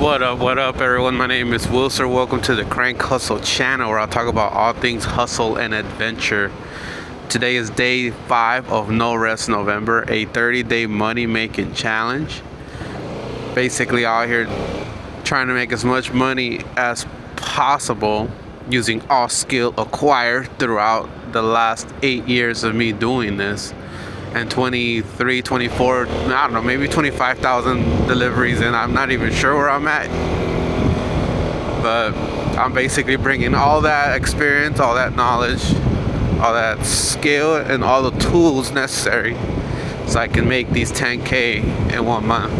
What up, everyone? My name is Wilson. Welcome to the Crank Hustle channel, where I'll talk about all things hustle and adventure. Today is day 5 of No Rest November, a 30-day money-making challenge. Basically, out here trying to make as much money as possible using all skill acquired throughout the last 8 years of me doing this. And 23, 24, I don't know, maybe 25,000 deliveries, and I'm not even sure where I'm at. But I'm basically bringing all that experience, all that knowledge, all that skill, and all the tools necessary so I can make these 10K in 1 month.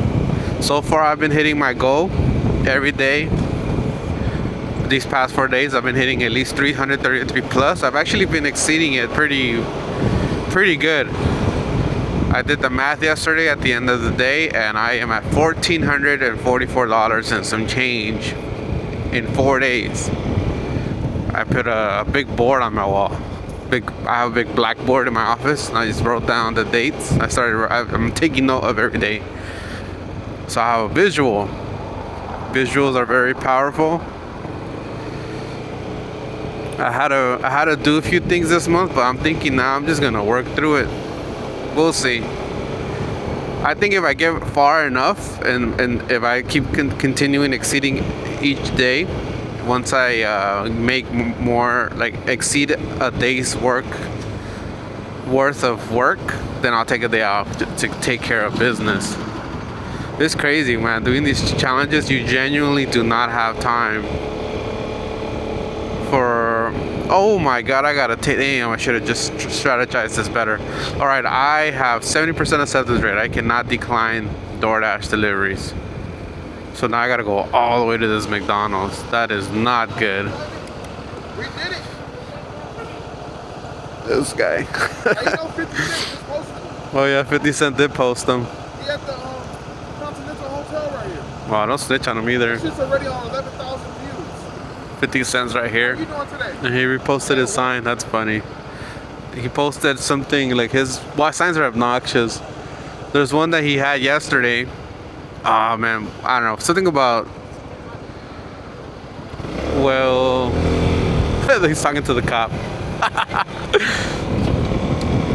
So far, I've been hitting my goal every day. These past 4 days, I've been hitting at least 333 plus. I've actually been exceeding it pretty good. I did the math yesterday at the end of the day, and I am at $1,444 and some change in 4 days. I put a big board on my wall. I have a big blackboard in my office, and I just wrote down the dates. I'm taking note of every day, so I have a visual. Visuals are very powerful. I had to do a few things this month, but I'm thinking now I'm just gonna work through it. We'll see. I think if I get far enough and if I keep continuing exceeding each day, once I make more, like exceed a day's worth of work, then I'll take a day off to take care of business. It's crazy, man. Doing these challenges, you genuinely do not have time for... Oh my god, I gotta take... Damn, I should have just strategized this better. Alright, I have 70% acceptance rate. I cannot decline DoorDash deliveries. So now I gotta go all the way to this McDonald's. That is not good. We did it! This guy. 50 Cent just posted him. Oh yeah, 50 Cent did post them. He at the Continental Hotel right here. Wow, don't snitch on him either. This shit's already on 11,000 views. 50 cents right here. What are you doing today? And he reposted his sign. That's funny. He posted something like his... Well, signs are obnoxious. There's one that he had yesterday. Oh man, I don't know. Something about... Well... He's talking to the cop.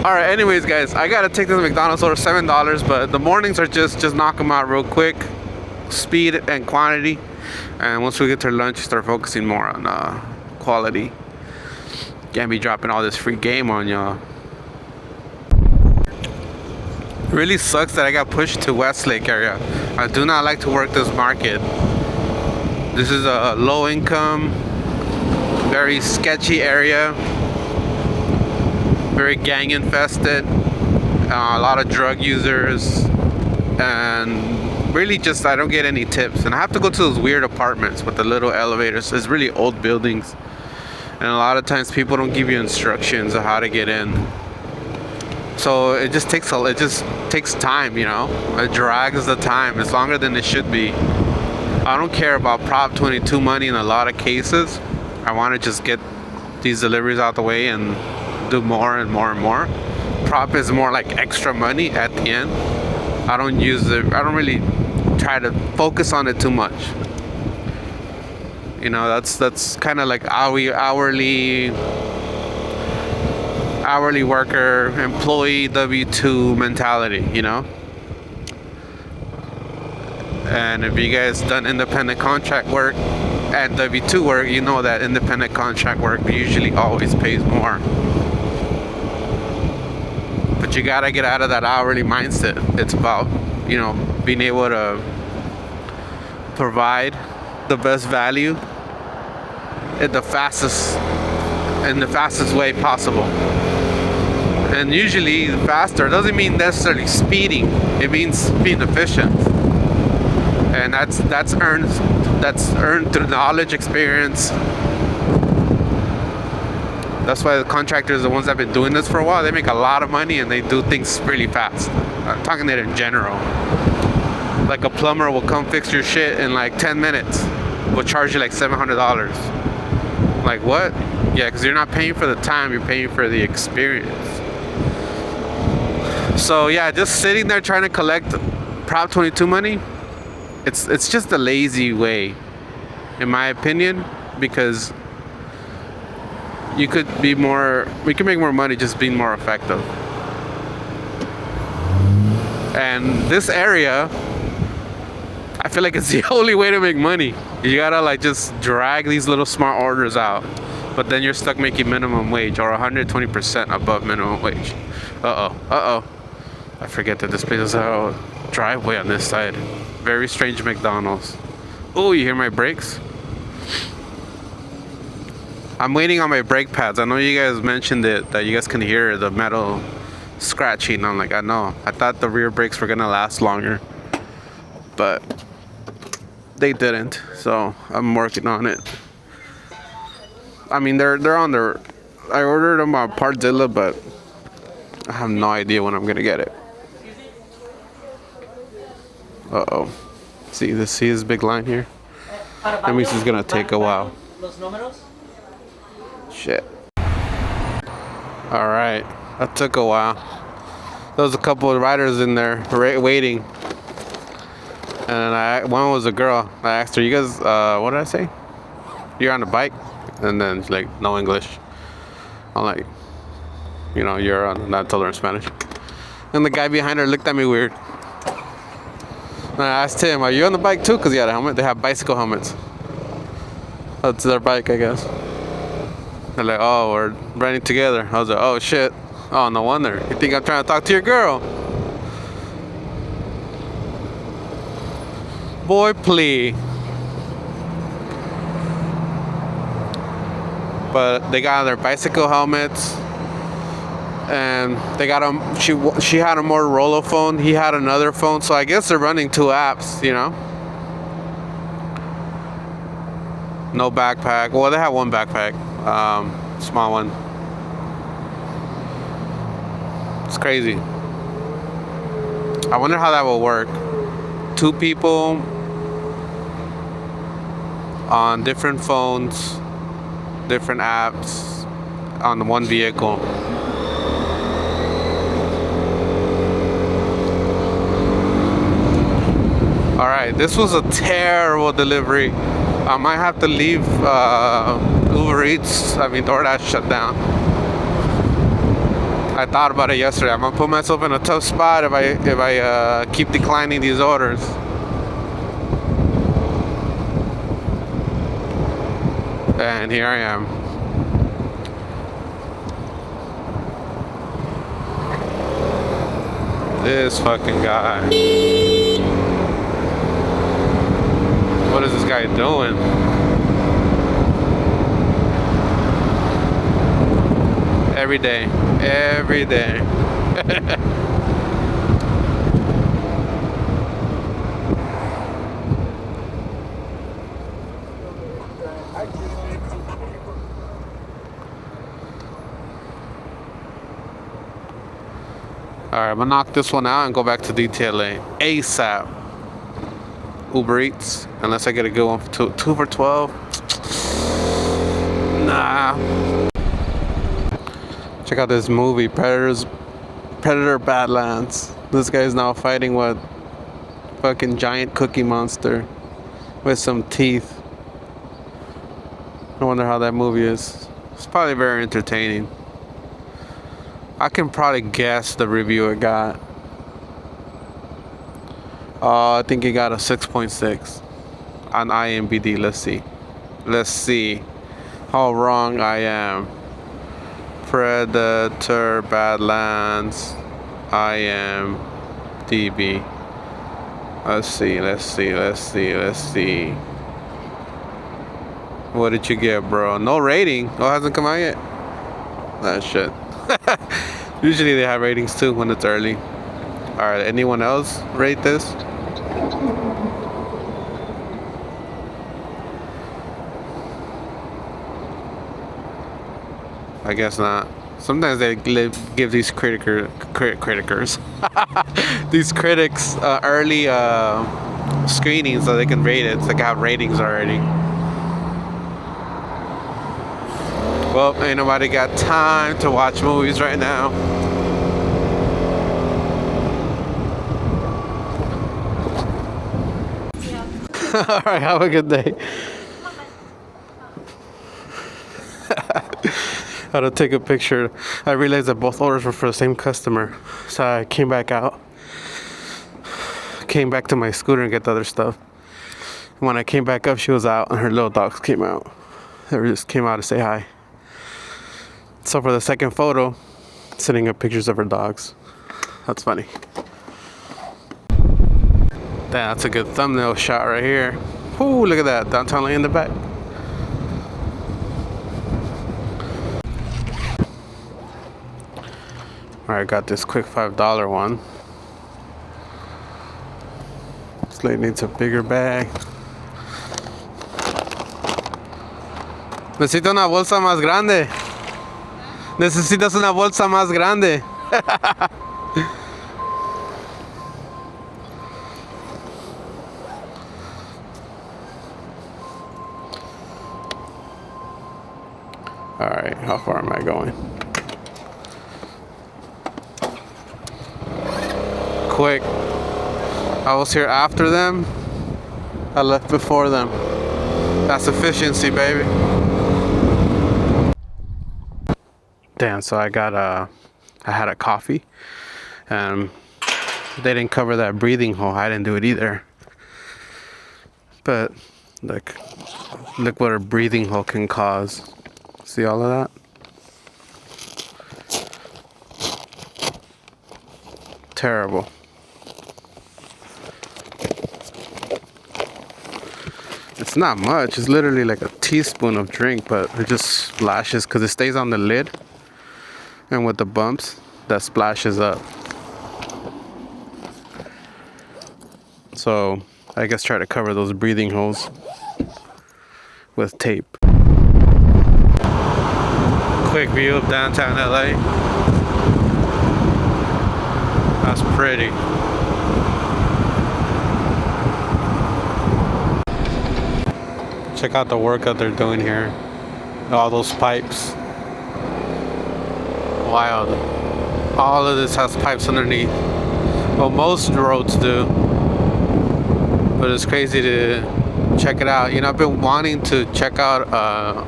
Alright, anyways guys, I gotta take this McDonald's order, $7, but the mornings are just knock them out real quick. Speed and quantity. And once we get to lunch, start focusing more on quality. Can't be dropping all this free game on y'all. Really sucks that I got pushed to Westlake area. I do not like to work this market. This is a low income, very sketchy area. Very gang infested. A lot of drug users. And really just I don't get any tips, and I have to go to those weird apartments with the little elevators. It's really old buildings, and a lot of times people don't give you instructions on how to get in, so it just takes time, you know. It drags the time. It's longer than it should be. I don't care about Prop 22 money in a lot of cases. I want to just get these deliveries out the way and do more and more and more. Prop is more like extra money at the end. I don't really try to focus on it too much. You know, that's kind of like hourly worker, employee, W-2 mentality, you know. And if you guys done independent contract work and W-2 work, you know that independent contract work usually always pays more. But you gotta get out of that hourly mindset. It's about, you know, being able to provide the best value in the fastest way possible. And usually faster doesn't mean necessarily speeding. It means being efficient. And that's earned through knowledge, experience. That's why the contractors, the ones that have been doing this for a while, they make a lot of money and they do things really fast. I'm talking that in general. Like a plumber will come fix your shit in like 10 minutes. Will charge you like $700. Like what? Yeah, because you're not paying for the time, you're paying for the experience. So yeah, just sitting there trying to collect Prop 22 money, it's just a lazy way, in my opinion, because we could make more money just being more effective. And this area, I feel like it's the only way to make money. You gotta like just drag these little smart orders out, but then you're stuck making minimum wage or 120% above minimum wage. I forget that this place has a driveway on this side. Very strange McDonald's. Oh, you hear my brakes? I'm waiting on my brake pads. I know you guys mentioned it, that you guys can hear the metal scratching. I'm like, I know. I thought the rear brakes were gonna last longer, but they didn't. So I'm working on it. I mean, they're on their. I ordered them on Partzilla, but I have no idea when I'm gonna get it. See this big line here? That means it's gonna take a while. Shit. Alright, that took a while. There was a couple of riders in there waiting. And one was a girl. I asked her, you guys, what did I say? You're on a bike? And then she's like, no English. I'm like, you're on, and I told her in Spanish. And the guy behind her looked at me weird. And I asked him, are you on the bike too? Because he had a helmet. They have bicycle helmets. That's their bike, I guess. They're like, oh, we're riding together. I was like, oh shit. Oh, no wonder. You think I'm trying to talk to your girl? Boy, please. But they got their bicycle helmets, and they got them. She had a Motorola phone. He had another phone. So I guess they're running two apps. No backpack. Well, they have one backpack, small one. It's crazy. I wonder how that will work. Two people on different phones, different apps on one vehicle. Alright, this was a terrible delivery. I might have to leave. DoorDash shut down. I thought about it yesterday. I'm gonna put myself in a tough spot if I keep declining these orders. And here I am. This fucking guy. What is this guy doing? Every day. Every day. Alright, I'm gonna knock this one out and go back to detailing ASAP. UberEats, unless I get a good one for 2 for 12. Nah. Check out this movie, Predator Badlands. This guy's now fighting what? Fucking giant cookie monster with some teeth. I wonder how that movie is. It's probably very entertaining. I can probably guess the review it got. I think it got a 6.6 on IMDb. Let's see. Let's see how wrong I am. Predator Badlands IMDb. Let's see. What did you get, bro? No rating. Oh, it hasn't come out yet? That shit. Usually they have ratings too when it's early. Alright, anyone else rate this? I guess not. Sometimes they give these critics these critics early screenings so they can rate it. So they have ratings already. Well, ain't nobody got time to watch movies right now. All right, have a good day. How to take a picture. I realized that both orders were for the same customer, so I came back out. Came back to my scooter and get the other stuff. When I came back up, she was out and her little dogs came out. They just came out to say hi. So for the second photo, sending up pictures of her dogs. That's funny. That's a good thumbnail shot right here. Ooh, look at that. Downtown lane in the back. Alright, got this quick $5 one. This lady needs a bigger bag. Necesito una bolsa más grande. Necesitas una bolsa más grande. Alright, how far am I going? Quick. I was here after them. I left before them. That's efficiency, baby. Damn, so I had a coffee and they didn't cover that breathing hole. I didn't do it either. But look what a breathing hole can cause. See all of that? Terrible. It's not much. It's literally like a teaspoon of drink, but it just splashes because it stays on the lid. And with the bumps, that splashes up. So I guess try to cover those breathing holes with tape. Quick view of downtown LA. That's pretty. Check out the work that they're doing here. All those pipes. Wild. All of this has pipes underneath. Well, most roads do. But it's crazy to check it out. You know, I've been wanting to check out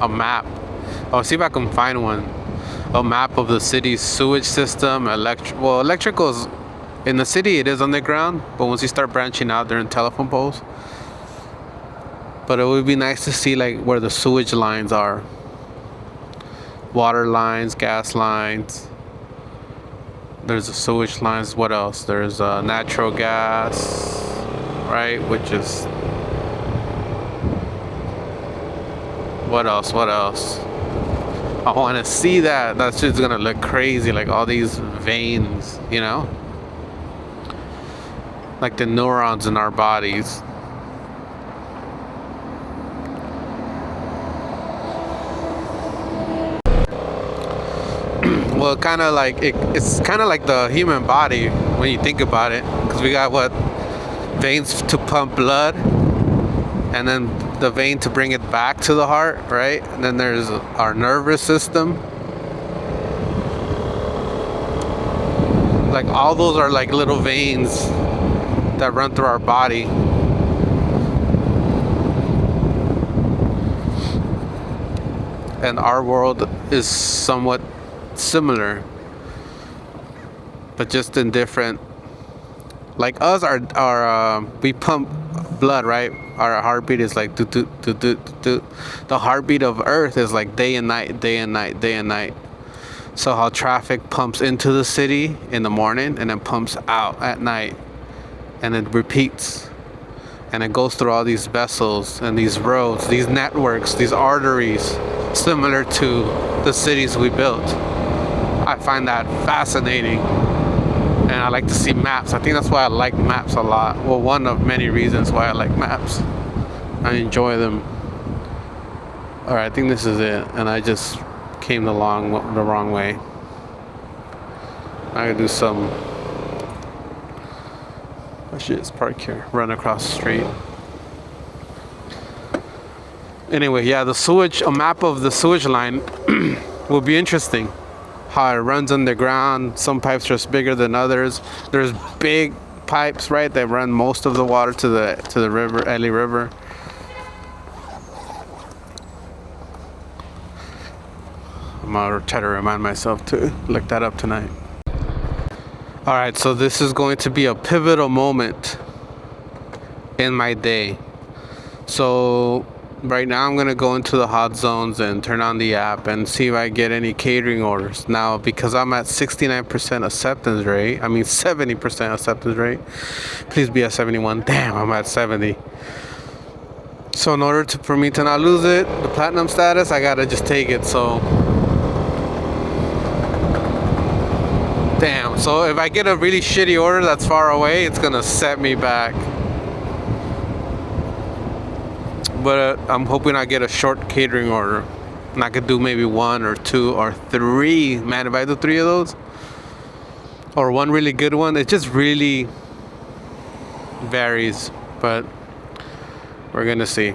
a map. I'll see if I can find one. A map of the city's sewage system. Electrical is in the city. It is underground, but once you start branching out, they're in telephone poles. But it would be nice to see like where the sewage lines are. Water lines, gas lines. There's the sewage lines. What else? There's natural gas, right? Which is what else? I want to see that. That's just gonna look crazy. Like all these veins, you know, like the neurons in our bodies. Well, kind of like it's kind of like the human body when you think about it, because we got what veins to pump blood, and then the vein to bring it back to the heart, right? And then there's our nervous system. Like all those are like little veins that run through our body. And our world is somewhat similar, but just in different. Like us, our we pump blood, right? Our heartbeat is like do. The heartbeat of Earth is like day and night. So how traffic pumps into the city in the morning and then pumps out at night, and it repeats, and it goes through all these vessels and these roads, these networks, these arteries, similar to the cities we built. I find that fascinating, and I like to see maps. I think that's why I like maps a lot. Well, one of many reasons why I like maps. I enjoy them. All right, I think this is it, and I just came the wrong way. I gotta do some. Oh shit, it's parked here. Run across the street. Anyway, yeah, a map of the sewage line will be interesting. How it runs underground. Some pipes are just bigger than others. There's big pipes, right, that run most of the water to the river, LA River. I'm gonna try to remind myself to look that up tonight. All right, so this is going to be a pivotal moment in my day. So right now I'm gonna go into the hot zones and turn on the app and see if I get any catering orders. Now, because I'm at 69% acceptance rate, I mean 70% acceptance rate. Please be at 71. Damn, I'm at 70. So in order for me to not lose it, the platinum status, I gotta just take it. So damn. So if I get a really shitty order that's far away, it's gonna set me back. But I'm hoping I get a short catering order, and I could do maybe 1 or 2 or 3. Man, if I do 3 of those, or one really good one, it just really varies. But we're gonna see.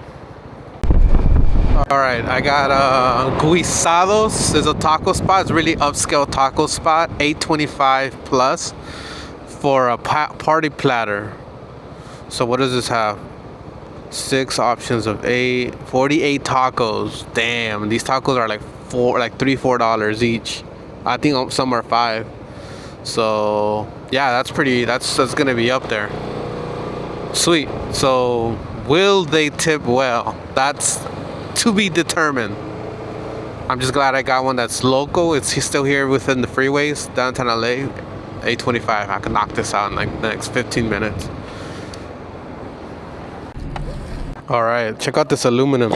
All right, I got Guisados. There's a taco spot. It's a really upscale taco spot. $8.25 plus for a party platter. So what does this have? 6 options of 48 tacos. Damn, these tacos are like $3-4 each. I think some are 5. So yeah, that's gonna be up there. Sweet. So will they tip well? That's to be determined. I'm just glad I got one that's local. He's still here within the freeways, downtown LA. $8.25. I can knock this out in like the next 15 minutes. Alright, check out this aluminum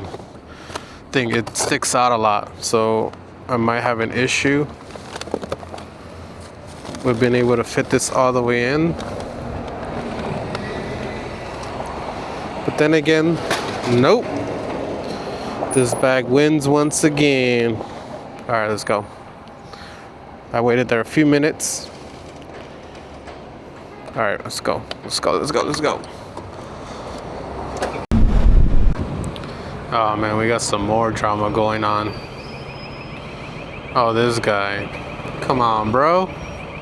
thing. It sticks out a lot, so I might have an issue with being able to fit this all the way in. But then again, nope. This bag wins once again. Alright, let's go. I waited there a few minutes. Alright, let's go. Let's go. Oh man, we got some more drama going on. Oh, this guy. Come on, bro.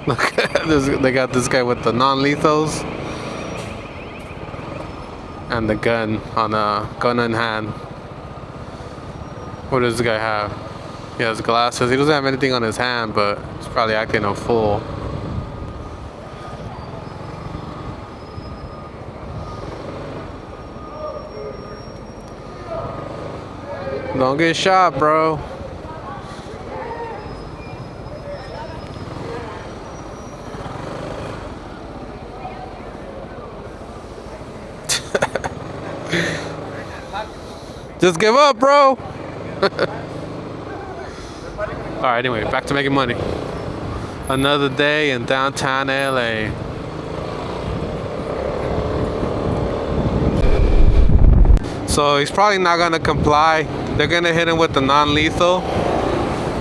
Look at this. They got this guy with the non-lethals and the gun in hand. What does this guy have? He has glasses. He doesn't have anything on his hand, but he's probably acting a fool. Don't get shot, bro. Just give up, bro. Alright, anyway, back to making money. Another day in downtown LA. So he's probably not gonna comply. They're gonna hit him with the non-lethal,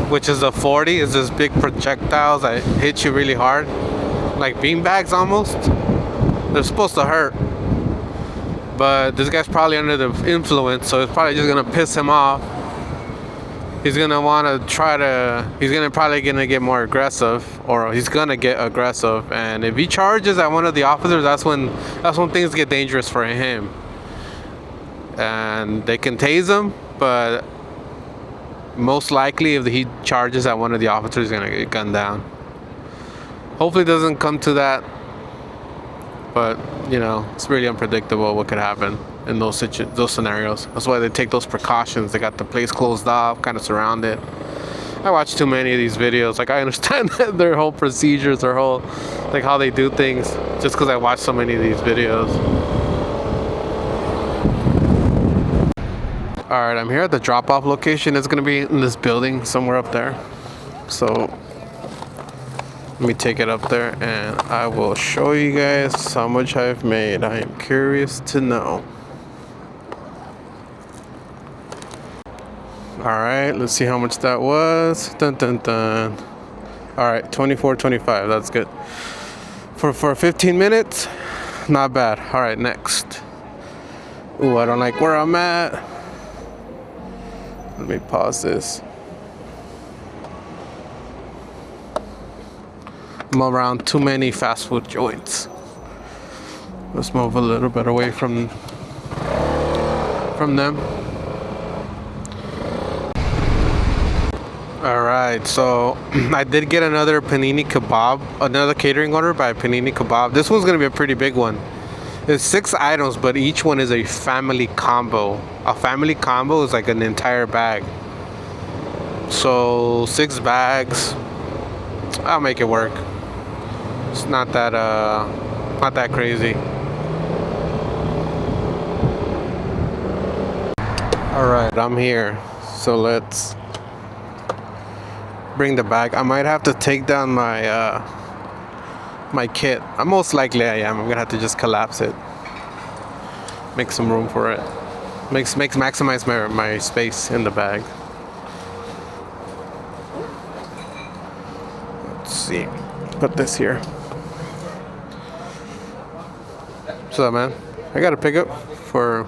which is a 40. It's just big projectiles that hit you really hard, like beanbags almost. They're supposed to hurt, but this guy's probably under the influence, so it's probably just gonna piss him off. He's gonna probably get more aggressive, or he's gonna get aggressive. And if he charges at one of the officers, that's when things get dangerous for him. And they can tase him, but most likely if he charges at one of the officers, he's gonna get gunned down. Hopefully it doesn't come to that, but you know, it's really unpredictable what could happen in those scenarios. That's why they take those precautions. They got the place closed off, kind of surrounded. I watch too many of these videos. Like, I understand their whole procedures, their whole, like, how they do things, just because I watch so many of these videos. Alright, I'm here at the drop-off location. It's gonna be in this building somewhere up there. So let me take it up there and I will show you guys how much I've made. I am curious to know. Alright, let's see how much that was. Dun dun dun. Alright, $24.25. That's good. For 15 minutes, not bad. Alright, next. Ooh, I don't like where I'm at. Let me pause this. I'm around too many fast food joints. Let's move a little bit away from them. All right, so I did get another panini kebab, another catering order by Panini Kebab. This one's gonna be a pretty big one. It's 6 items, but each one is a family combo. A family combo is like an entire bag. So 6 bags. I'll make it work. It's not that crazy. All right, I'm here. So let's bring the bag. I might have to take down my my kit. Most likely I am. I'm gonna have to just collapse it. Make some room for it. Maximize my space in the bag. Let's see. Put this here. What's up, man? I got a pickup for.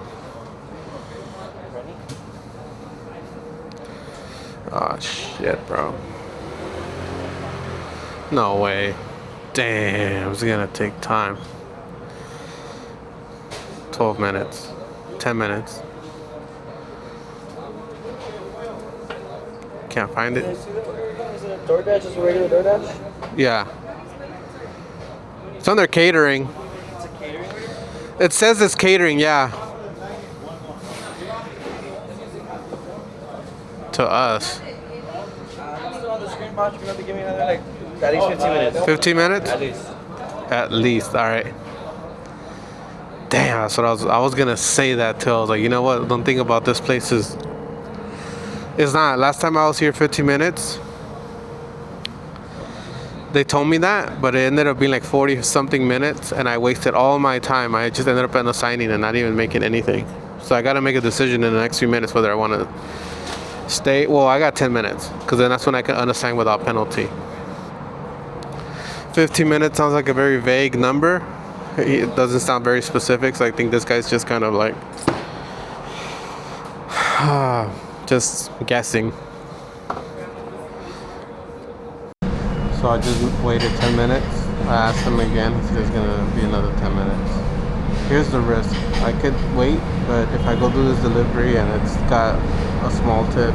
Oh shit, bro. No way. Damn, it's gonna take time. 12 minutes. 10 minutes. Can't find it. Is it a DoorDash? Is it a regular DoorDash? Yeah. It's under catering. It's a catering? It says it's catering, yeah. To us. Still on the screen, boss. You're gonna give me another like at least 15 minutes. 15 minutes? At least. At least, alright. Damn, that's what I was gonna say that too. I was like, you know what? Don't think about this place is. It's not. Last time I was here 15 minutes. They told me that, but it ended up being like 40 something minutes, and I wasted all my time. I just ended up signing and not even making anything. So I gotta make a decision in the next few minutes whether I want to stay. Well, I got 10 minutes, because then that's when I can unassign without penalty. 15 minutes sounds like a very vague number. It doesn't sound very specific, so I think this guy's just kind of like just guessing. So I just waited 10 minutes. I asked him again. He said it's gonna be another 10 minutes. Here's the risk. I could wait, but if I go do this delivery and it's got a small tip,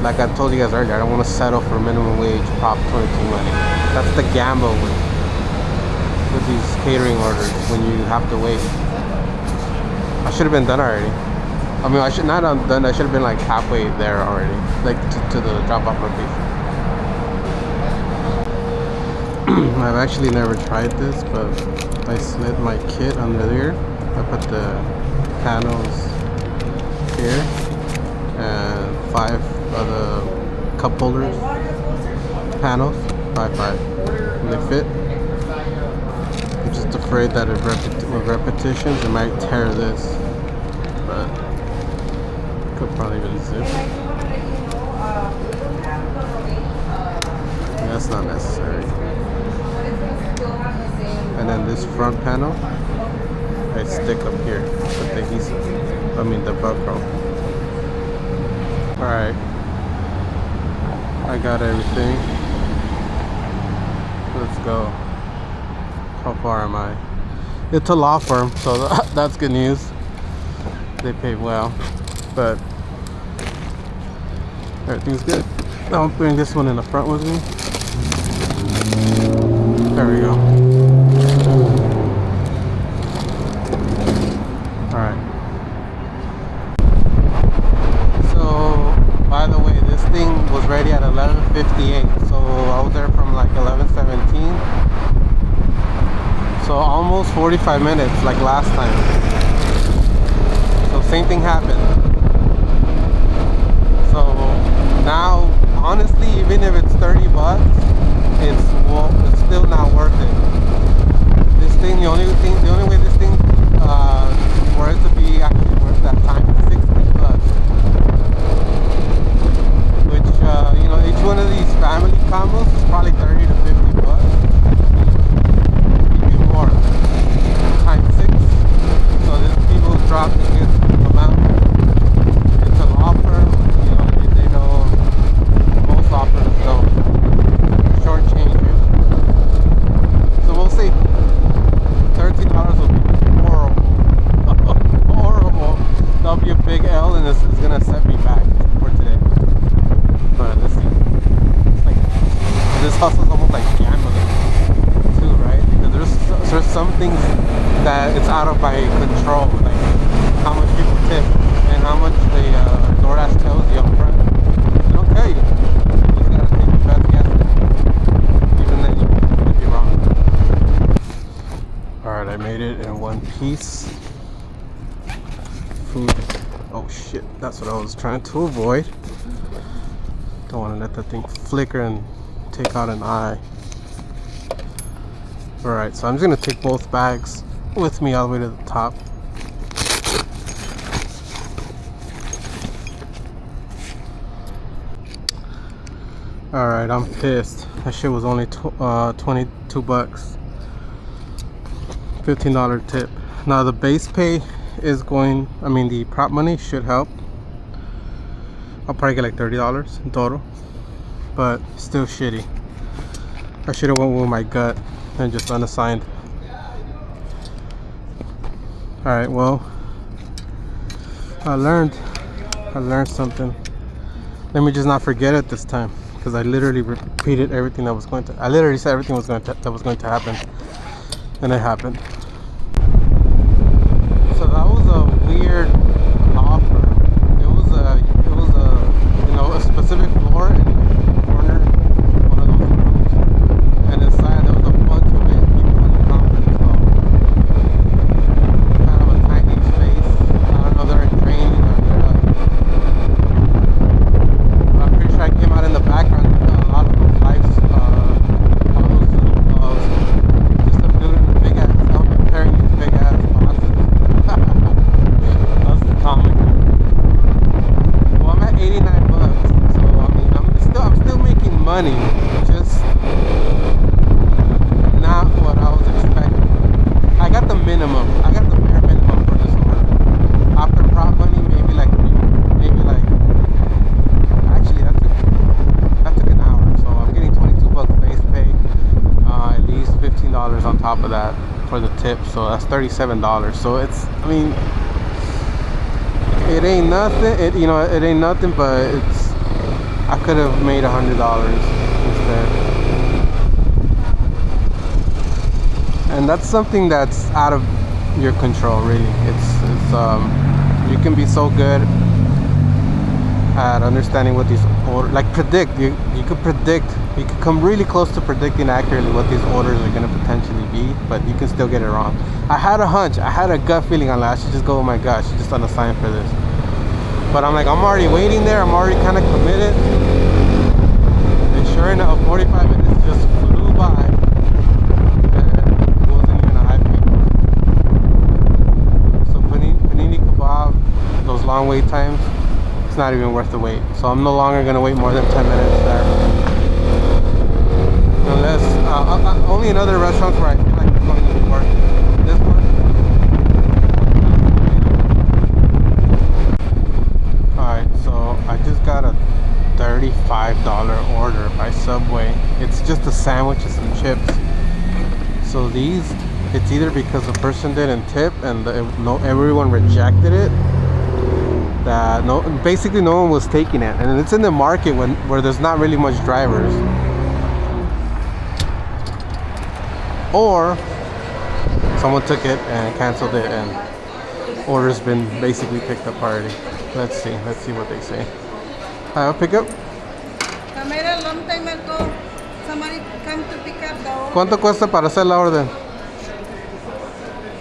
like I told you guys earlier, I don't want to settle for minimum wage Prop 22 money. That's the gamble with these catering orders when you have to wait. I should have been done already. I mean, I should not have done. I should have been like halfway there already, like to the drop-off location. I've actually never tried this, but I slid my kit under there. I put the panels here and 5 of the cup holders panels, 5, and they fit. I'm just afraid that with repetitions it might tear this, but could probably even zip. That's not necessary. And then this front panel, I stick up here with the adhesive. I mean the Velcro. Alright. I got everything. Let's go. How far am I? It's a law firm, so that's good news. They pay well, but everything's good. I'll bring this one in the front with me. There we go. Alright. So, by the way, this thing was ready at 11:58, so I was there from like 11:17. So almost 45 minutes like last time. So same thing happened. So now, honestly, even if it's 30 bucks, it's still not worth it. This thing, the only way this thing for it to be actually worth that time is 60 bucks. Which you know, each one of these family combos is probably 30 to 50 bucks. Maybe more. Times 6. So this people drop a good amount. It's a law firm, you know, they know most law firms don't shortchange you. So we'll see. out of my control, like how much people tip and how much the DoorDash tells you up front. They don't tell you. You just gotta take your best guess. Even then, you could be wrong. Alright, I made it in one piece. Food. Oh shit, that's what I was trying to avoid. Don't want to let that thing flicker and take out an eye. Alright, so I'm just gonna take both bags with me all the way to the top. Alright, I'm pissed. That shit was only 22 bucks. $15 tip. Now the base pay is going, I mean the prop money should help. I'll probably get like $30 in total. But still shitty. I should have went with my gut and just unassigned. Alright, well, I learned something. Let me just not forget it this time, because I literally repeated everything that was going to, I literally said everything that was going to happen, and it happened. So that was a weird offer. It was a you know, a specific floor in the corner, one of those rooms, and inside there was a bunch of people in the conference call. Kind of a tiny space. I don't know if they're in training or they're but I'm pretty sure I came out in the background. A lot of those lights, all those just a dude in a big ass helmet carrying these big ass boxes. That's the comic. Well, I'm at 89 bucks, so I mean, I'm still making money, just not what I was expecting. I got the minimum. I got the bare minimum for this order. After prop money, maybe like actually that took an hour. So I'm getting 22 bucks base pay, at least $15 on top of that for the tip. So that's $37. So it's, I mean, it ain't nothing. It ain't nothing, but it's, I could have made $100 instead. And that's something that's out of your control, really. It's you can be so good at understanding what these orders, like predict. You could predict. You could come really close to predicting accurately what these orders are going to potentially be, but you can still get it wrong. I had a hunch. I had a gut feeling on that. I should just go, oh my gosh, just unassigned for this. But I'm like, I'm already waiting there. I'm already kind of committed. And sure enough, 45 minutes just flew by. It wasn't even a high peak. So panini kebab, those long wait times, it's not even worth the wait. So I'm no longer going to wait more than 10 minutes there. Unless, only in other restaurants where I feel like it's going to work. This one. Alright, so I just got a $35 order by Subway. It's just a sandwich and some chips. So these, it's either because the person didn't tip and everyone rejected it, that basically no one was taking it, and it's in the market where there's not really much drivers, or someone took it and canceled it and order's been basically picked up already. Let's see what they say. I'll pick up. Camera, long time ago, somebody come to pick up the order. ¿Cuánto cuesta para hacer la orden?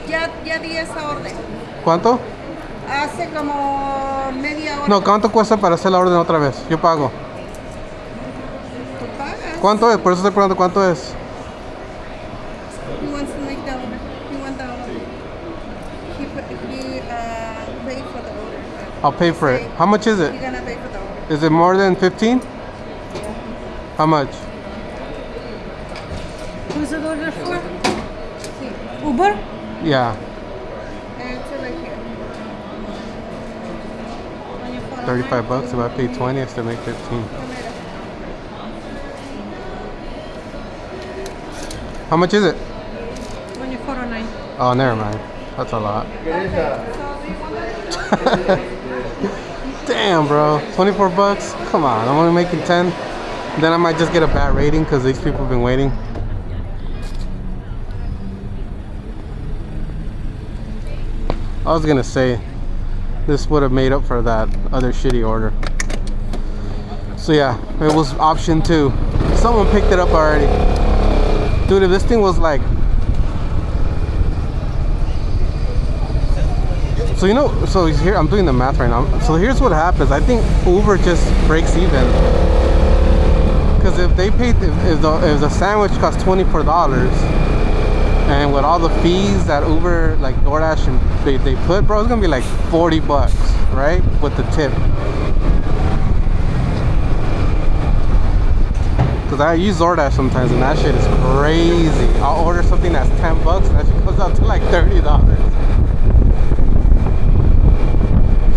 Ya di esa orden. ¿Cuánto? Hace como media hora. No, ¿cuánto cuesta para hacer la orden otra vez? Yo pago. ¿Tú pagas? ¿Cuánto es? Por eso estoy preguntando cuánto es. He wants to make the order. He wants the order. He paid for the order. I'll pay for it. How much is it? You're gonna pay for the order. Is it more than 15? How much? Who's the order for? Uber? Yeah, It's right here. 35 bucks. If I pay 20, I still make 15. How much is it? 24.09. Oh, never mind. That's a lot. Damn, bro. 24 bucks? Come on. I'm only making 10. Then I might just get a bad rating because these people have been waiting. I was gonna say this would have made up for that other shitty order. So yeah, it was option 2. Someone picked it up already. Dude, if this thing was like, so you know, so here I'm doing the math right now. So here's what happens. I think Uber just breaks even. Because if they paid, if the sandwich costs $24, and with all the fees that Uber, like DoorDash, and they put, bro, it's gonna be like $40, right? With the tip. Because I use DoorDash sometimes, and that shit is crazy. I'll order something that's $10, and that shit comes out to like $30.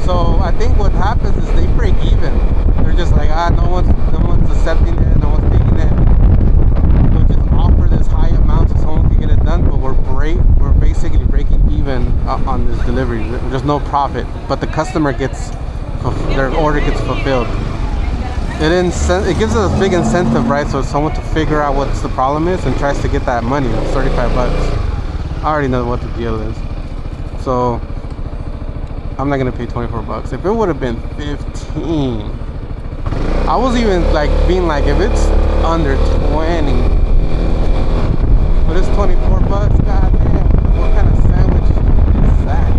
So I think what happens is they break even. They're just like, no one's accepting it, no one's taking it. We'll just offer this high amount so someone can get it done, but we're basically breaking even on this delivery. There's no profit, but the customer gets, their order gets fulfilled. It gives us a big incentive, right? So someone to figure out what the problem is and tries to get that money, $35. I already know what the deal is. So I'm not gonna pay $24. If it would have been 15, I was even like being like, if it's under 20, but it's $24, goddamn, what kind of sandwich is that?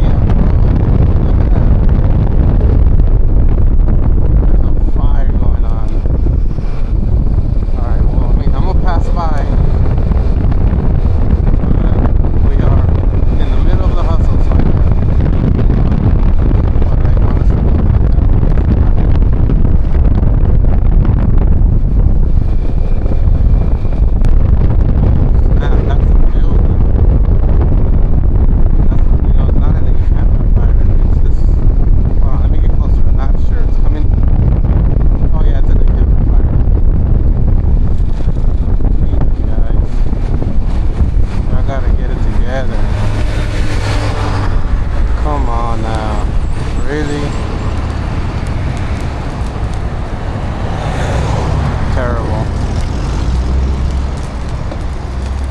Yeah, bro, look at that. There's a fire going on. Alright, well, I mean, I'm gonna pass by.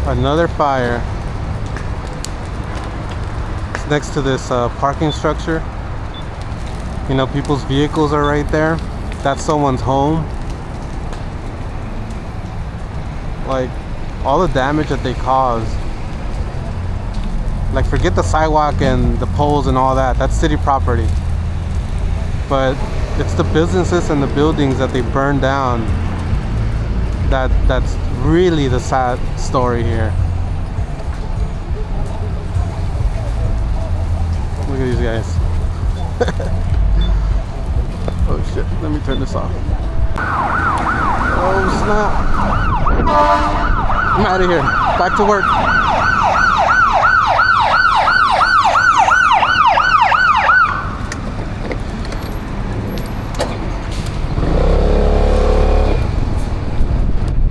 Another fire. It's next to this parking structure. You know, people's vehicles are right there. That's someone's home. Like, all the damage that they cause. Like, forget the sidewalk and the poles and all that. That's city property. But it's the businesses and the buildings that they burn down that's really the sad story here. Look at these guys. Oh shit, let me turn this off. Oh snap. I'm out of here. Back to work.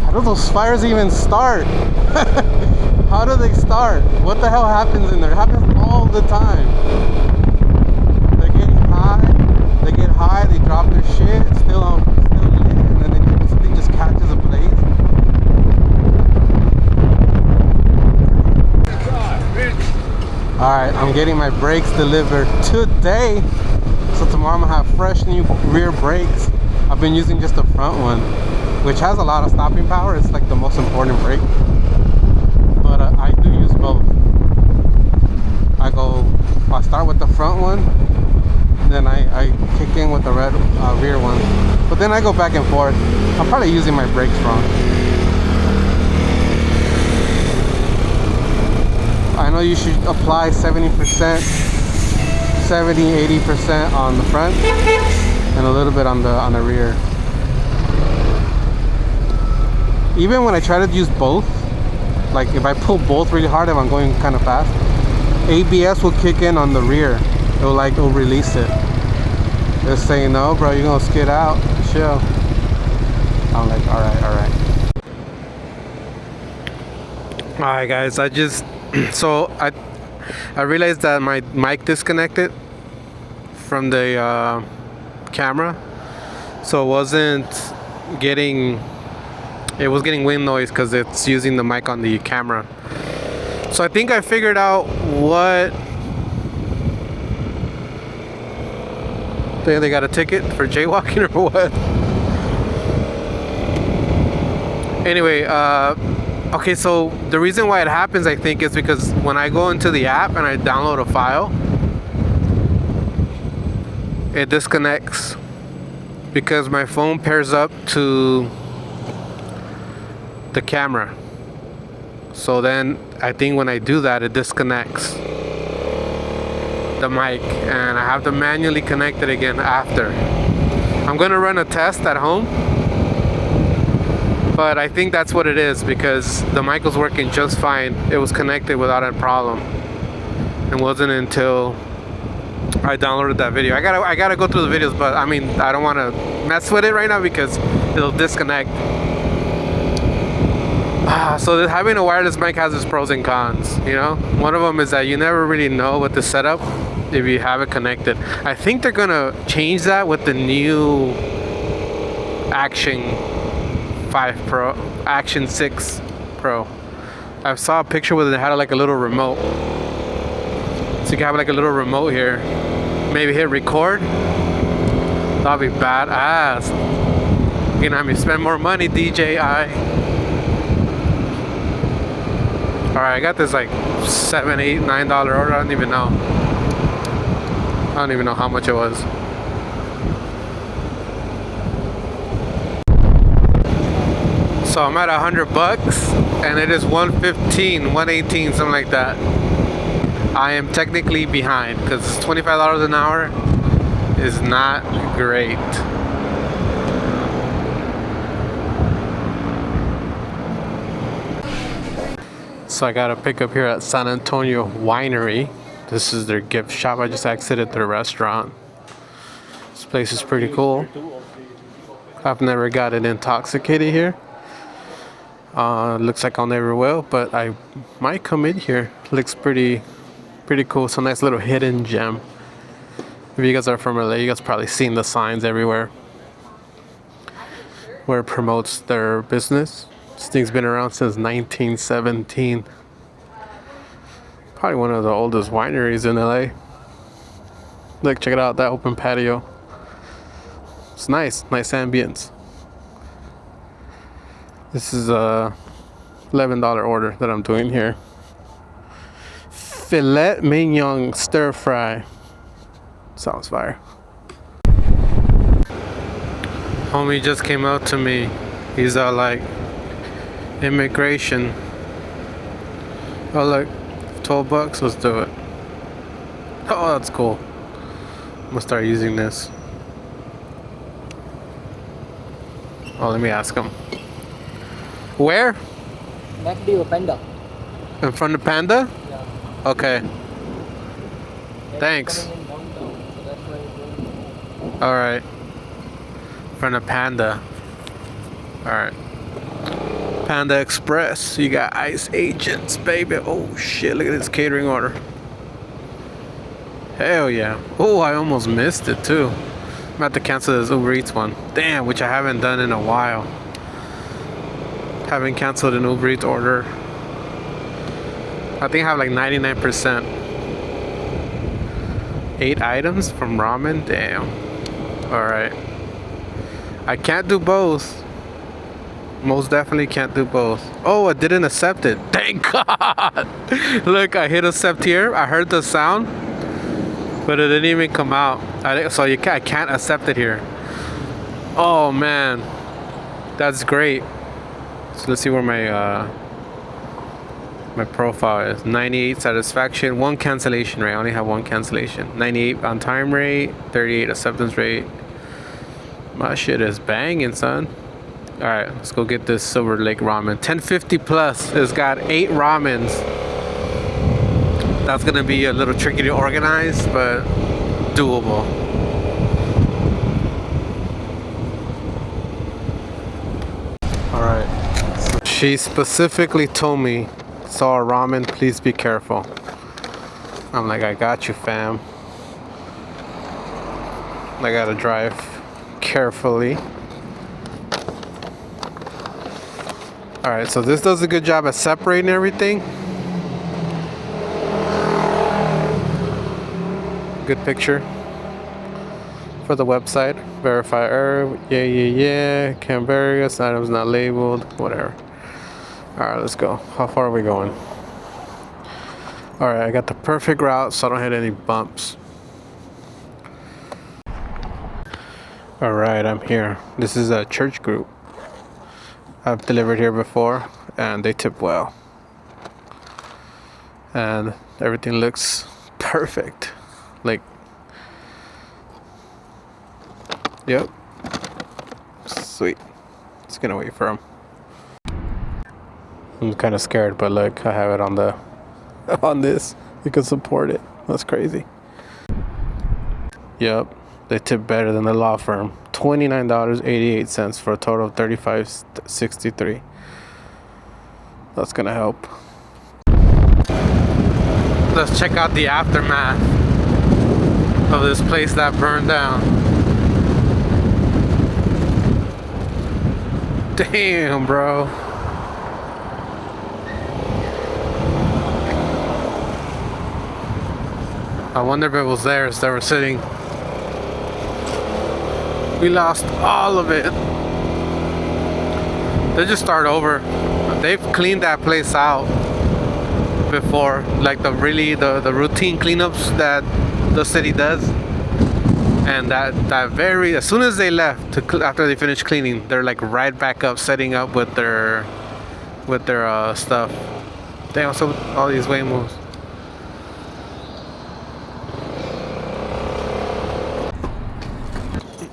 How do those fires even start? How do they start? What the hell happens in there? It happens all the time. They're getting high, they drop their shit, still lit, and then something just catches ablaze. Alright, I'm getting my brakes delivered today. So tomorrow I'm gonna have fresh new rear brakes. I've been using just the front one, which has a lot of stopping power. It's like the most important brake. But I do use both. I start with the front one, and then I kick in with the rear one. But then I go back and forth. I'm probably using my brakes wrong. I know you should apply 70%, 80% on the front, and a little bit on the rear. Even when I try to use both, like if I pull both really hard, if I'm going kind of fast, ABS will kick in on the rear. It'll release it. They're saying, no bro, you're gonna skid out, chill. I'm like, alright. Alright guys, I realized that my mic disconnected from the camera, so it was getting wind noise because it's using the mic on the camera. So I think I figured out what. They got a ticket for jaywalking or what? Anyway, okay, so the reason why it happens, I think, is because when I go into the app and I download a file, it disconnects because my phone pairs up to the camera. So then I think when I do that, it disconnects the mic and I have to manually connect it again after. I'm gonna run a test at home, but I think that's what it is because the mic was working just fine. It was connected without a problem. It wasn't until I downloaded that video. I gotta go through the videos, but I mean I don't want to mess with it right now because it'll disconnect. So having a wireless mic has its pros and cons, you know? One of them is that you never really know what to set up if you have it connected. I think they're gonna change that with the new Action 6 Pro. I saw a picture where they had like a little remote. So you can have like a little remote here. Maybe hit record. That'll be badass. You're gonna have me spend more money, DJI. Alright, I got this like $7, $8, $9 order. I don't even know. I don't even know how much it was. So I'm at $100 and it is 115, 118, something like that. I am technically behind because $25 an hour is not great. So I got a pickup here at San Antonio Winery. This is their gift shop. I just exited their restaurant. This place is pretty cool. I've never gotten intoxicated here. Looks like I'll never will, but I might come in here. Looks pretty cool. It's a nice little hidden gem. If you guys are from LA, you guys probably seen the signs everywhere where it promotes their business. This thing's been around since 1917. Probably one of the oldest wineries in LA. Look, check it out, that open patio. It's nice ambience. This is a $11 order that I'm doing here. Filet mignon stir fry. Sounds fire. Homie just came out to me. He's all like, immigration. Oh look, $12, let's do it. Oh, that's cool. I'm gonna start using this. Oh, let me ask him. Where? Next to Panda. In front of Panda? Yeah. Okay. Thanks. Coming in downtown, so that's why you're going. Alright. In front of Panda. Alright. Panda Express. You got ICE agents, baby. Oh shit, look at this catering order. Hell yeah. Oh, I almost missed it too. I'm about to cancel this Uber Eats one. Damn, which I haven't done in a while. Haven't canceled an Uber Eats order. I think I have like 99%. 8 items from ramen. Damn. Alright. I can't do both. Most definitely can't do both. Oh, I didn't accept it. Thank God. Look, I hit accept here. I heard the sound, but it didn't even come out. I can't accept it here. Oh man, that's great. So let's see where my my profile is. 98 satisfaction, 1 cancellation rate. I only have 1 cancellation. 98 on time rate, 38 acceptance rate. My shit is banging, son. All right, let's go get this Silver Lake ramen. 1050 plus. It's got 8 ramens. That's gonna be a little tricky to organize, but doable. All right. She specifically told me, saw a ramen, please be careful. I'm like, I got you, fam. I gotta drive carefully. Alright, so this does a good job at separating everything. Good picture for the website. Verify error. Yeah. Can't vary. This item's not labeled. Whatever. Alright, let's go. How far are we going? Alright, I got the perfect route so I don't hit any bumps. Alright, I'm here. This is a church group. I've delivered here before and they tip well. And everything looks perfect. Like, yep. Sweet. Just gonna wait for him. I'm kind of scared, but look, I have it on the on this. You can support it. That's crazy. Yep. They tip better than the law firm. $29.88 for a total of $35.63. That's gonna help. Let's check out the aftermath of this place that burned down. Damn, bro. I wonder if it was theirs that were sitting. We lost all of it. They just start over. They've cleaned that place out before, like the routine cleanups that the city does. And that as soon as they left after they finished cleaning, they're like right back up, setting up with their stuff. Damn, what's up with all these Waymos?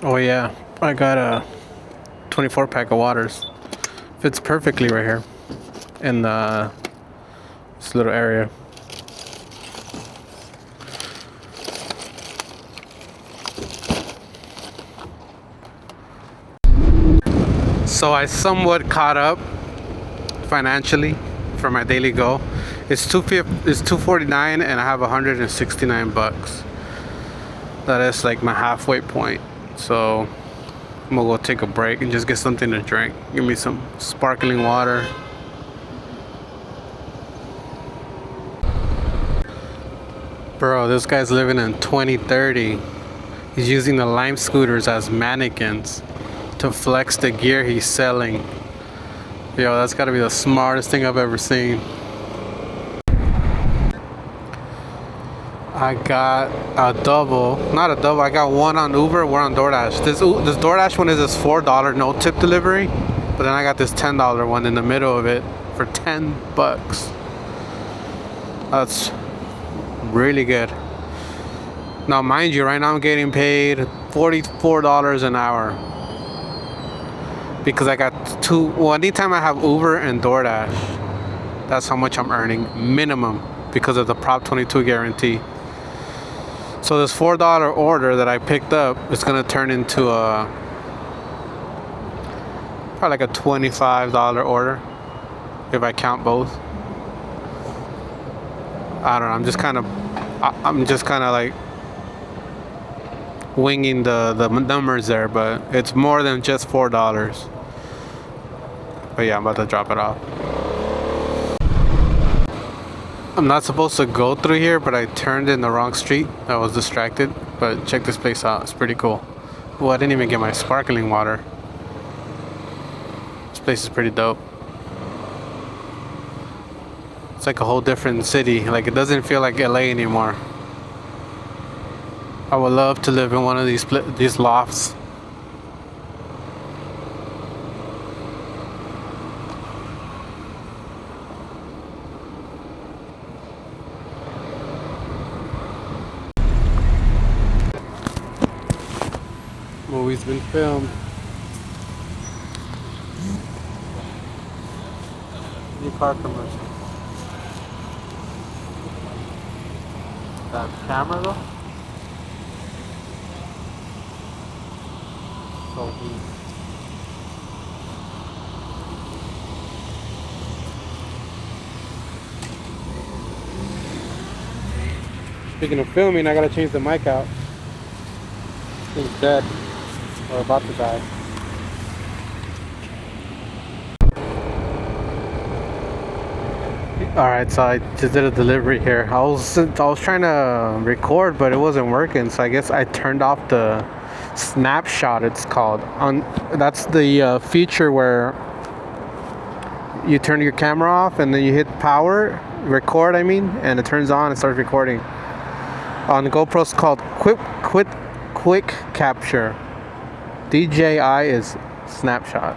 Oh yeah, I got a 24 pack of waters. Fits perfectly right here in this little area. So I somewhat caught up financially for my daily go. It's $249 and I have $169. That is like my halfway point. So I'm gonna go take a break and just get something to drink. Give me some sparkling water. Bro, this guy's living in 2030. He's using the Lime scooters as mannequins to flex the gear he's selling. Yo, that's gotta be the smartest thing I've ever seen. I got a double, not a double, I got one on Uber, one on DoorDash. This DoorDash one is this $4 no tip delivery, but then I got this $10 one in the middle of it for $10. That's really good. Now mind you, right now I'm getting paid $44 an hour because I got two. Well, anytime I have Uber and DoorDash, that's how much I'm earning minimum because of the Prop 22 guarantee. So this $4 order that I picked up is gonna turn into probably like a $25 order if I count both. I don't know. I'm just kind of like winging the numbers there, but it's more than just $4. But yeah, I'm about to drop it off. I'm not supposed to go through here, but I turned in the wrong street. I was distracted, but check this place out. It's pretty cool. Well, I didn't even get my sparkling water. This place is pretty dope. It's like a whole different city. Like, it doesn't feel like LA anymore. I would love to live in one of these lofts. Movie's been filmed. New car commercial. That camera though? So weak. Speaking of filming, I gotta change the mic out. Thing's dead. Or about to die. All right, so I just did a delivery here. I was trying to record, but it wasn't working. So I guess I turned off the snapshot. It's called that's the feature where you turn your camera off and then you hit power record. I mean, and it turns on and starts recording. On the GoPro, it's called quick capture. DJI is snapshot.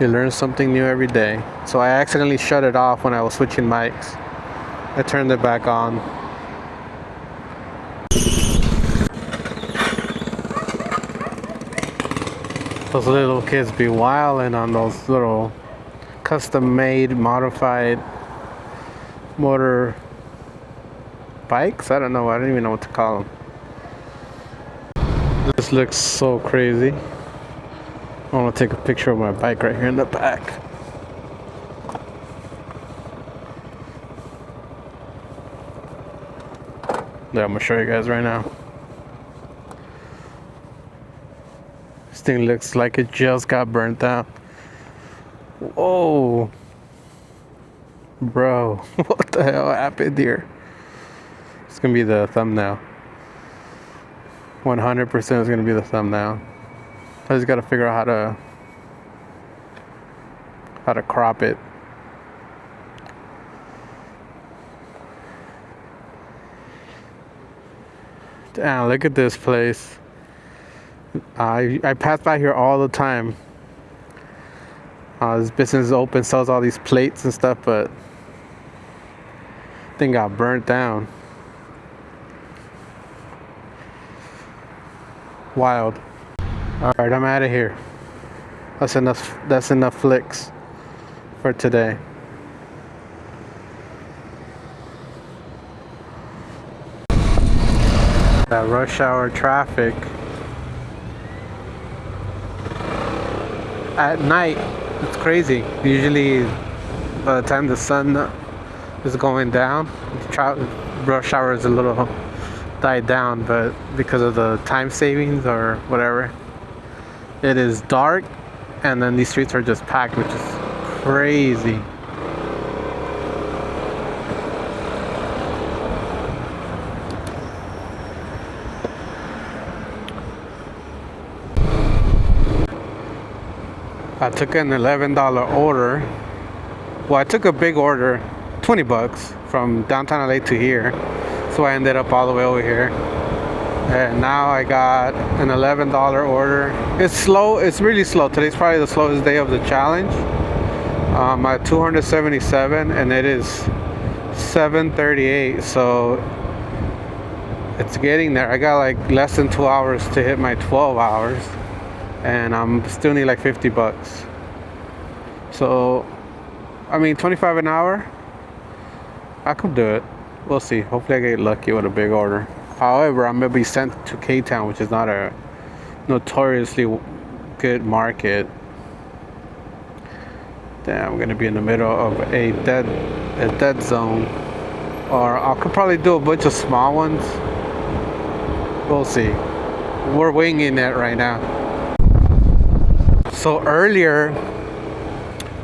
You learn something new every day. So I accidentally shut it off when I was switching mics. I turned it back on. Those little kids be wilding on those little custom-made, modified motor bikes. I don't know. I don't even know what to call them. This looks so crazy. I want to take a picture of my bike right here in the back. Yeah, I'm gonna show you guys right now. This thing looks like it just got burnt out. Whoa, bro, what the hell happened here? It's gonna be the thumbnail. 100% is gonna be the thumbnail. I just gotta figure out how to crop it. Damn, look at this place. I pass by here all the time. This business is open, sells all these plates and stuff, but thing got burnt down. Wild. Alright, I'm out of here. That's enough flicks for today. That rush hour traffic at night, it's crazy. Usually by the time the sun is going down, rush hour is a little died down, but because of the time savings or whatever, it is dark and then these streets are just packed, which is crazy. I took an $11 order. Well, I took a big order, $20 from downtown LA to here. So I ended up all the way over here. And now I got an $11 order. It's slow, it's really slow. Today's probably the slowest day of the challenge. I'm at 277 and it is 7:38, so it's getting there. I got like less than 2 hours to hit my 12 hours. And I'm still need like $50. So, I mean, 25 an hour, I could do it. We'll see. Hopefully I get lucky with a big order. However, I'm gonna be sent to K-Town, which is not a notoriously good market. Damn, I'm gonna be in the middle of a dead zone. Or I could probably do a bunch of small ones. We'll see. We're winging it right now. So earlier,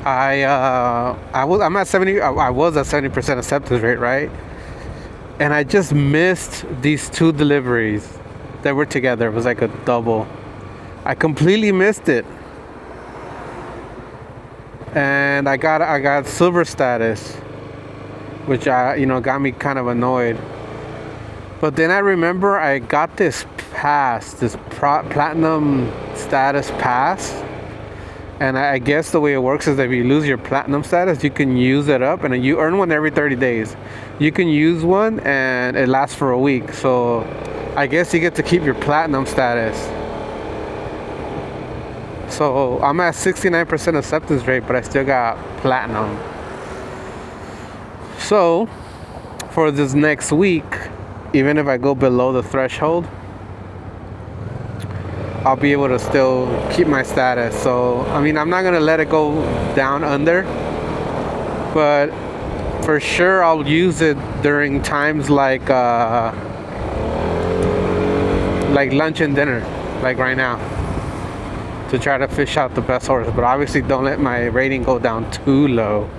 I was at 70% acceptance rate, right? And I just missed these two deliveries that were together. It was like a double. I completely missed it, and I got silver status, which got me kind of annoyed. But then I remember I got this pass, this platinum status pass. And I guess the way it works is that if you lose your platinum status, you can use it up, and you earn one every 30 days. You can use one, and it lasts for a week. So I guess you get to keep your platinum status. So I'm at 69% acceptance rate, but I still got platinum. So for this next week, even if I go below the threshold, I'll be able to still keep my status. So, I mean, I'm not gonna let it go down under, but for sure I'll use it during times like lunch and dinner, like right now, to try to fish out the best horse. But obviously don't let my rating go down too low.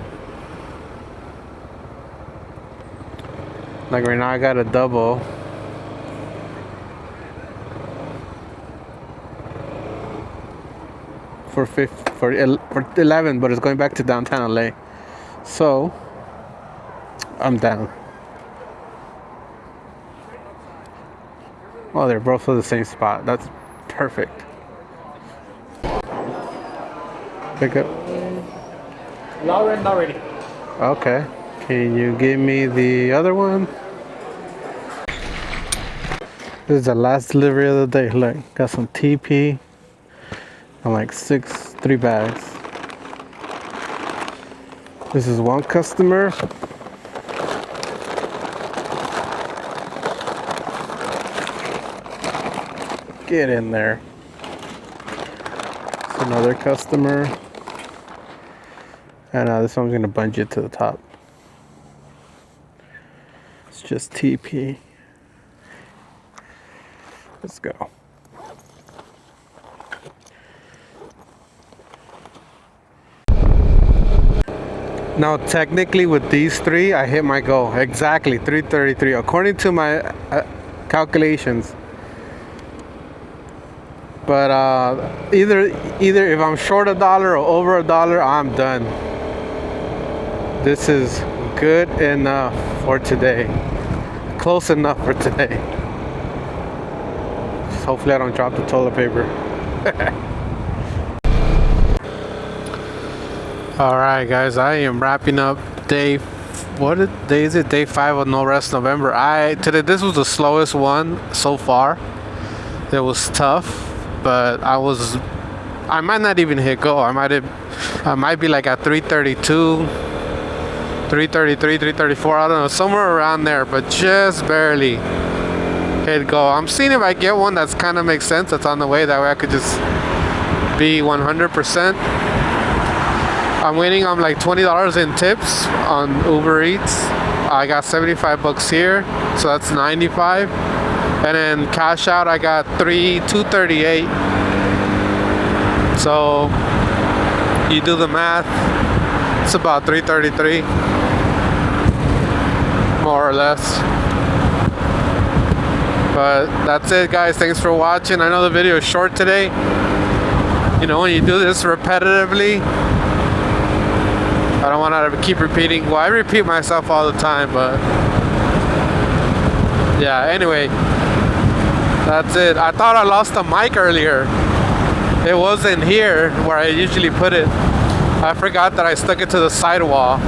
Like right now I got a double. For 11, but it's going back to downtown LA. So I'm down. Oh, they're both at the same spot. That's perfect. Pick up. Lauren already. Okay. Can you give me the other one? This is the last delivery of the day. Look, got some TP and like 3 bags. This is one customer. Get in there. It's another customer. And this one's gonna bungee it to the top. It's just TP. Let's go. Now, technically, with these 3, I hit my goal exactly 333, according to my calculations. But either if I'm short $1 or over $1, I'm done. This is good enough for today. Close enough for today. Just hopefully I don't drop the toilet paper. Alright guys, I am wrapping up day, what day is it? Day 5 of No Rest November. Today this was the slowest one so far. It was tough, but I might not even hit go. I might be like at 332, 333, 334, I don't know, somewhere around there, but just barely hit go. I'm seeing if I get one that's kind of makes sense, that's on the way, that way I could just be 100%. I'm waiting on like $20 in tips on Uber Eats. I got $75 here, so that's 95. And then cash out, I got $238. So you do the math, it's about $333, more or less. But that's it, guys. Thanks for watching. I know the video is short today. You know, when you do this repetitively, I don't want to keep repeating. Well, I repeat myself all the time, but yeah, anyway, that's it. I thought I lost the mic earlier. It wasn't here where I usually put it. I forgot that I stuck it to the sidewall,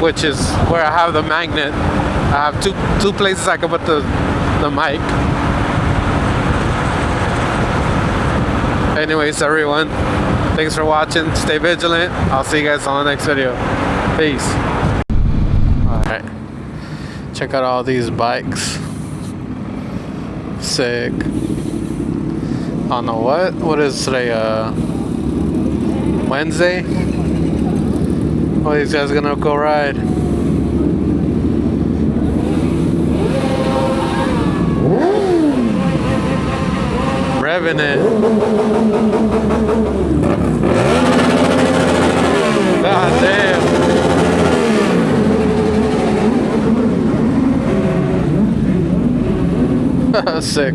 which is where I have the magnet. I have two places I can put the mic. Anyways, everyone, thanks for watching. Stay vigilant. I'll see you guys on the next video. Peace. Alright. Check out all these bikes. Sick. I don't know what is today, Wednesday? Oh, these guys gonna go ride. Revving it. God damn. Sick.